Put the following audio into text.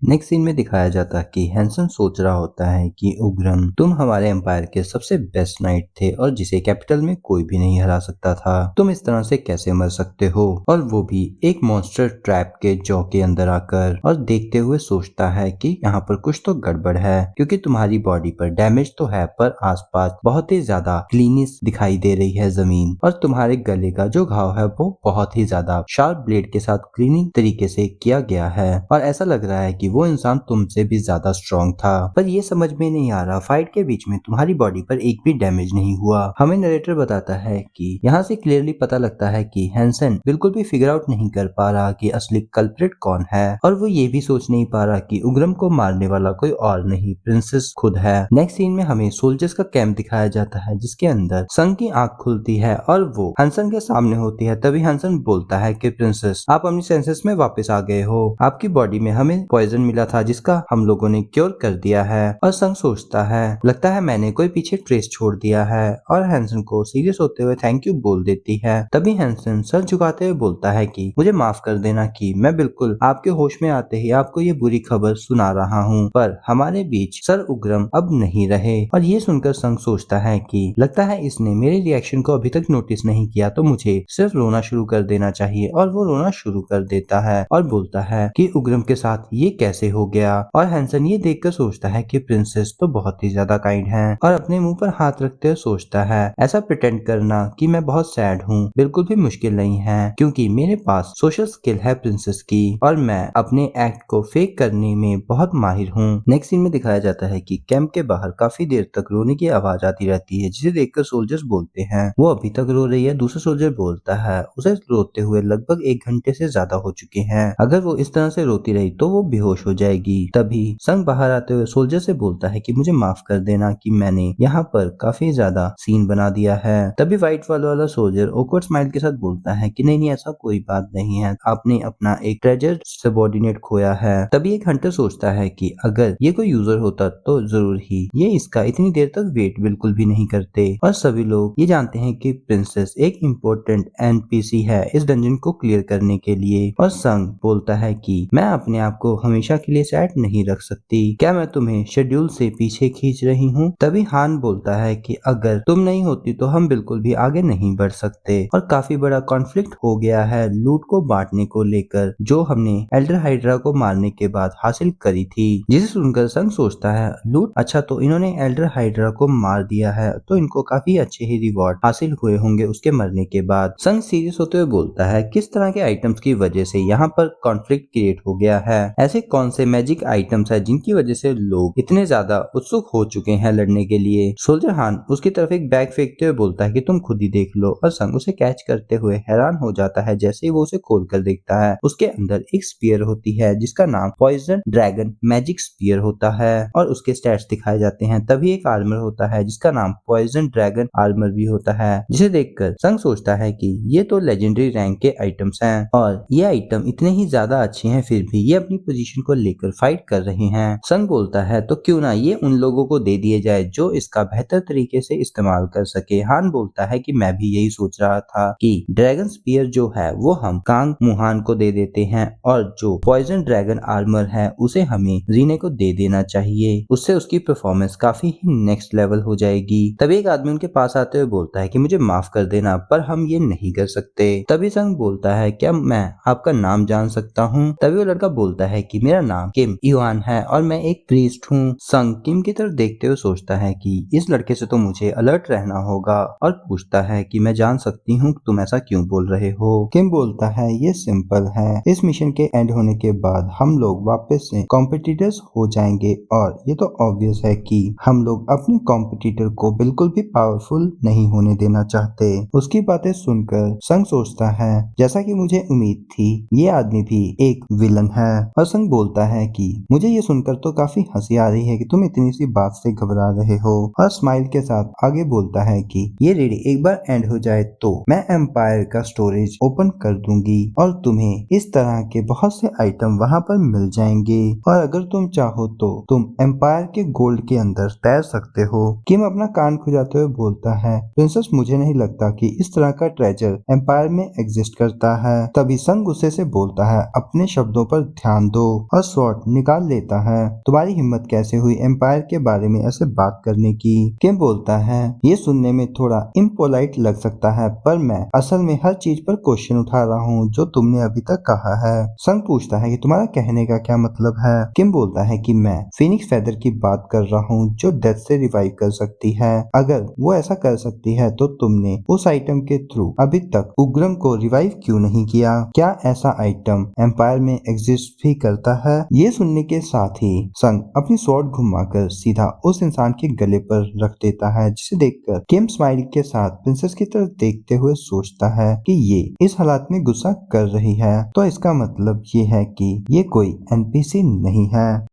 Next scene में दिखाया जाता है कि हैंसन सोच रहा होता है कि उग्रम, तुम हमारे एम्पायर के सबसे बेस्ट नाइट थे और जिसे कैपिटल में कोई भी नहीं हरा सकता था। तुम इस तरह से कैसे मर सकते हो, और वो भी एक मॉन्स्टर ट्रैप के जौ के अंदर आकर। और देखते हुए सोचता है कि यहाँ पर कुछ तो गड़बड़ है, क्योंकि तुम्हारी बॉडी पर डैमेज तो है पर आसपास बहुत ही ज्यादा क्लीनिस दिखाई दे रही है जमीन, और तुम्हारे गले का जो घाव है वो बहुत ही ज्यादा शार्प ब्लेड के साथ क्लीनिंग तरीके से किया गया है, और ऐसा लग रहा है कि वो इंसान तुमसे भी ज्यादा स्ट्रॉन्ग था। पर ये समझ में नहीं आ रहा, फाइट के बीच में तुम्हारी बॉडी पर एक भी डैमेज नहीं हुआ। हमें नरेटर बताता है कि यहाँ से क्लियरली पता लगता है कि हैंसन बिल्कुल भी फिगर आउट नहीं कर पा रहा कि असली कल्प्रिट कौन है, और वो ये भी सोच नहीं पा रहा कि उग्रम को मारने वाला कोई और नहीं, प्रिंसेस खुद है। नेक्स्ट सीन में हमें सोल्जर्स का कैंप दिखाया जाता है, जिसके अंदर संग की आंख खुलती है और वो हंसन के सामने होती है। तभी हंसन बोलता है कि प्रिंसेस, आप अपनी सेंसेस में वापस आ गए हो। आपकी बॉडी में हमें पॉइजन मिला था जिसका हम लोगों ने क्योर कर दिया है। और संग सोचता है, लगता है मैंने कोई पीछे ट्रेस छोड़ दिया है, और हैंसन को सीरियस होते हुए थैंक यू बोल देती है। तभी हैंसन सर झुकाते हुए बोलता है कि मुझे माफ कर देना कि मैं बिल्कुल आपके होश में आते ही आपको ये बुरी खबर सुना रहा हूँ, पर हमारे बीच सर उग्रम अब नहीं रहे। और ये सुनकर संग सोचता है कि लगता है इसने मेरे रिएक्शन को अभी तक नोटिस नहीं किया, तो मुझे सिर्फ रोना शुरू कर देना चाहिए। और वो रोना शुरू कर देता है और बोलता है कि उग्रम के साथ ये कैसे हो गया। और हैंसन ये देखकर सोचता है कि प्रिंसेस तो बहुत ही ज्यादा काइंड है, और अपने मुंह पर हाथ रखते हुए सोचता है, ऐसा प्रिटेंड करना कि मैं बहुत सैड हूँ बिल्कुल भी मुश्किल नहीं है, क्योंकि मेरे पास सोशल स्किल है प्रिंसेस की, और मैं अपने एक्ट को फेक करने में बहुत माहिर हूँ। नेक्स्ट सीन में दिखाया जाता है कि कैंप के बाहर काफी देर तक रोने की आवाज आती रहती है, जिसे देखकर सोल्जर्स बोलते हैं वो अभी तक रो रही है। दूसरा सोल्जर बोलता है उसे रोते हुए लगभग 1 घंटे से ज्यादा हो चुके हैं, अगर वो इस तरह से रोती रही तो वो बेहोश हो जाएगी। तभी संग बाहर आते हुए सोल्जर से बोलता है कि मुझे माफ कर देना कि मैंने यहाँ पर काफी ज्यादा सीन बना दिया है। तभी व्हाइट वाला सोल्जर ऑकवर्ड स्माइल के साथ बोलता है कि नहीं नहीं, ऐसा कोई बात नहीं है, आपने अपना एक ट्रेजर सबऑर्डिनेट खोया है। तभी एक हंटर सोचता है कि अगर ये कोई यूजर होता तो जरूर ही ये इसका इतनी देर तक वेट बिल्कुल भी नहीं करते। और सभी लोग ये जानते हैं कि प्रिंसेस एक इम्पोर्टेंट एनपीसी है इस डंजन को क्लियर करने के लिए। और संग बोलता है कि मैं अपने आप को हमेशा के लिए सेट नहीं रख सकती, क्या मैं तुम्हें शेड्यूल से पीछे खींच रही हूँ। तभी हान बोलता है कि अगर तुम नहीं होती तो हम बिल्कुल भी आगे नहीं बढ़ सकते, और काफी बड़ा कॉन्फ्लिक्ट हो गया है लूट को बांटने को लेकर, जो हमने एल्डर हाइड्रा को मारने के बाद हासिल करी थी। जिसे सुनकर संग सोचता है, लूट, अच्छा तो इन्होंने एल्डर हाइड्रा को मार दिया है तो इनको काफी अच्छे ही रिवॉर्ड हासिल हुए होंगे उसके मरने के बाद। संग सीरियस होते हुए बोलता है, किस तरह के आइटम्स की वजह से यहाँ पर कॉन्फ्लिक्ट क्रिएट हो गया है, ऐसे कौन से मैजिक आइटम्स है जिनकी वजह से लोग इतने ज्यादा उत्सुक हो चुके हैं लड़ने के लिए। सोल्जर हान उसकी तरफ एक बैग फेंकते हुए बोलता है कि तुम खुद ही देख लो, और संग उसे कैच करते हुए हैरान हो जाता है जैसे ही वो उसे खोल कर देखता है। उसके अंदर एक स्पीयर होती है जिसका नाम पॉइजन ड्रैगन मैजिक स्पीयर होता है, और उसके स्टैट्स दिखाए जाते हैं। तभी एक आर्मर होता है जिसका नाम पॉइजन ड्रैगन आर्मर भी होता है, जिसे देखकर संग सोचता है कि ये तो लेजेंडरी रैंक के आइटम्स हैं, और ये आइटम इतने ही ज्यादा अच्छे हैं फिर भी ये अपनी पोजीशन को लेकर फाइट कर रहे हैं। संग बोलता है तो क्यों ना ये उन लोगों को दे दिए जाए जो इसका बेहतर तरीके से इस्तेमाल कर सके। हान बोलता है कि मैं भी यही सोच रहा था कि ड्रैगन स्पीयर जो है वो हम कांग मुहान को दे देते हैं, और जो पॉइजन ड्रैगन आर्मर है उसे हमें रीने को दे देना चाहिए, उससे उसकी परफॉर्मेंस काफी ही नेक्स्ट लेवल हो जाएगी। तभी एक आदमी उनके पास आते हुए बोलता है कि मुझे माफ कर देना पर हम ये नहीं कर सकते। तभी संग बोलता है, क्या मैं आपका नाम जान सकता हूँ। तभी वो लड़का बोलता है कि मेरा नाम किम इवान है और मैं एक प्रीस्ट हूँ। संग किम की तरफ देखते हुए सोचता है कि इस लड़के से तो मुझे अलर्ट रहना होगा, और पूछता है कि मैं जान सकती हूँ तुम ऐसा क्यों बोल रहे हो। किम बोलता है ये सिंपल है, इस मिशन के एंड होने के बाद हम लोग वापस से कॉम्पिटिटर्स हो जाएंगे, और ये तो ऑब्वियस है कि हम लोग अपने कॉम्पिटिटर को बिल्कुल भी पावरफुल नहीं होने देना चाहते। उसकी बातें सुनकर संग सोचता है, जैसा कि मुझे उम्मीद थी ये आदमी भी एक विलन है। और संग बोलता है कि मुझे ये सुनकर तो काफी हंसी आ रही है कि तुम इतनी सी बात से घबरा रहे हो। और स्माइल के साथ आगे बोलता है कि ये रेडी एक बार एंड हो जाए तो मैं एम्पायर का स्टोरेज ओपन कर दूंगी, और तुम्हें इस तरह के बहुत से आइटम वहाँ पर मिल जाएंगे, और अगर तुम चाहो तो तुम एम्पायर के गोल्ड के अंदर तैर सकते हो। किम अपना कान खुजाते हुए बोलता है, प्रिंसेस मुझे नहीं लगता कि इस तरह का ट्रेजर एम्पायर में एग्जिस्ट करता है। तभी संग गुस्से से बोलता है, अपने शब्दों पर ध्यान दो। और स्वॉर्ड निकाल लेता है। तुम्हारी हिम्मत कैसे हुई एम्पायर के बारे में ऐसे बात करने की? किम बोलता है, ये सुनने में थोड़ा इम्पोलाइट लग सकता है, पर मैं असल में हर चीज पर क्वेश्चन उठा रहा हूँ जो तुमने अभी तक कहा है। संग पूछता है कि तुम्हारा कहने का क्या मतलब है? किम बोलता है कि मैं फिनिक्स फेदर की बात कर रहा हूँ जो डेथ से रिवाइव कर सकती है। अगर वो ऐसा कर सकती है तो तुमने उस आइटम के थ्रू अभी तक उग्रम को रिवाइव क्यों नहीं किया? क्या ऐसा आइटम एम्पायर में एग्जिस्ट भी करता है? ये सुनने के साथ ही संग अपनी स्वॉर्ड घुमाकर सीधा उस इंसान के गले पर रख देता है, जिसे देखकर किम स्माइल के साथ प्रिंसेस की तरफ देखते हुए सोचता है कि ये इस हालात में गुस्सा कर रही है, तो इसका मतलब ये है कि ये कोई एनपीसी नहीं है।